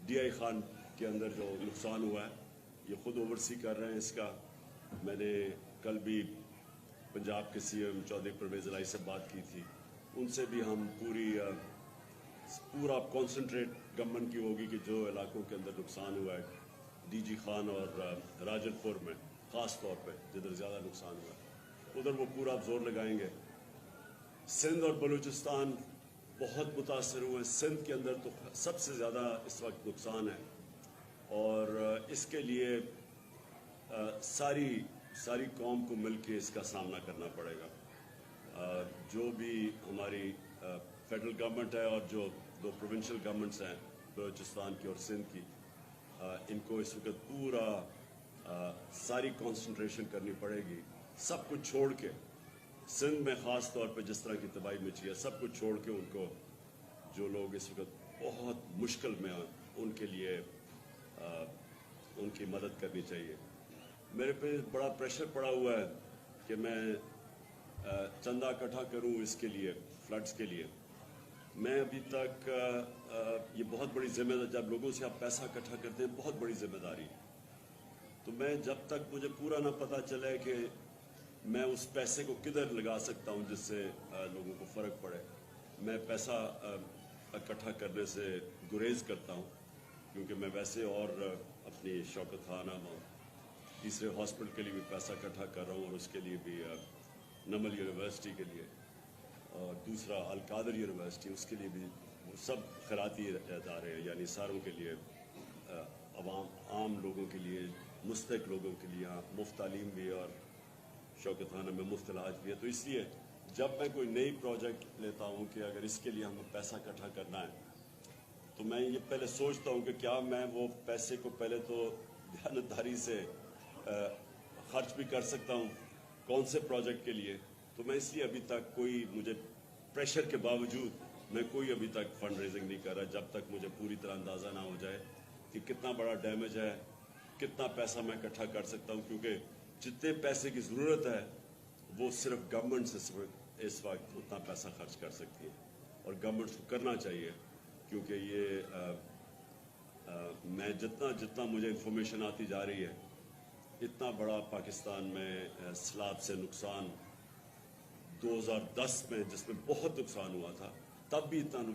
DI Khan के अंदर जो नुकसान हुआ है ये खुद ओवरसी कर रहे हैं इसका। मैंने कल भी पंजाब के CM चौधरी परवेज इलाही से बात की थी, उनसे भी हम पूरा कॉन्सनट्रेट गवर्नमेंट की होगी कि जो इलाकों के अंदर नुकसान हुआ है DG खान और राजनपुर में ख़ास तौर पे जिधर ज़्यादा नुकसान हुआ है उधर वो पूरा जोर लगाएंगे। सिंध और बलूचिस्तान बहुत मुतासर हुए हैं। सिंध के अंदर तो सबसे ज़्यादा इस वक्त नुकसान है और इसके लिए सारी कौम को मिलके इसका सामना करना पड़ेगा। जो भी हमारी फेडरल गवर्नमेंट है और जो दो प्रोविंशियल गवर्नमेंट्स हैं बलूचिस्तान की और सिंध की, इनको इस वक्त पूरा सारी कंसंट्रेशन करनी पड़ेगी। सब कुछ छोड़ के सिंध में ख़ास तौर पे जिस तरह की तबाही मची है, सब कुछ छोड़ के उनको जो लोग इस वक्त बहुत मुश्किल में हैं उनके लिए उनकी मदद करनी चाहिए। मेरे पे बड़ा प्रेशर पड़ा हुआ है कि मैं चंदा इकट्ठा करूं इसके लिए, फ्लड्स के लिए। मैं अभी तक ये बहुत बड़ी जिम्मेदारी, जब लोगों से आप पैसा इकट्ठा करते हैं बहुत बड़ी जिम्मेदारी, तो मैं जब तक मुझे पूरा ना पता चले कि मैं उस पैसे को किधर लगा सकता हूं जिससे लोगों को फ़र्क पड़े, मैं पैसा इकट्ठा करने से गुरेज करता हूं। क्योंकि मैं वैसे और अपनी शौकत खाना और तीसरे हॉस्पिटल के लिए भी पैसा इकट्ठा कर रहा हूं और उसके लिए भी नमल यूनिवर्सिटी के लिए और दूसरा अल कादर यूनिवर्सिटी, उसके लिए भी वो सब खैराती इदारे हैं, यानी सारों के लिए, आम लोगों के लिए, मुस्तहिक लोगों के लिए मुफ्त तालीम भी और शौकत खाना में मुफ्त इलाज भी है। तो इसलिए जब मैं कोई नई प्रोजेक्ट लेता हूँ कि अगर इसके लिए हमें पैसा इकट्ठा करना है तो मैं ये पहले सोचता हूँ कि क्या मैं वो पैसे को पहले तो ध्यानदारी से खर्च भी कर सकता हूँ कौन से प्रोजेक्ट के लिए। तो मैं इसलिए अभी तक कोई, मुझे प्रेशर के बावजूद मैं कोई अभी तक फंड रेजिंग नहीं कर रहा जब तक मुझे पूरी तरह अंदाज़ा ना हो जाए कि कितना बड़ा डैमेज है, कितना पैसा मैं इकट्ठा कर सकता हूँ। क्योंकि जितने पैसे की ज़रूरत है वो सिर्फ गवर्नमेंट से इस वक्त उतना पैसा खर्च कर सकती है और गवर्नमेंट को करना चाहिए। क्योंकि ये मैं जितना मुझे इंफॉर्मेशन आती जा रही है, इतना बड़ा पाकिस्तान में सैलाब से नुकसान 2010 में जिसमें बहुत नुकसान हुआ था, तब भी इतना नुकसान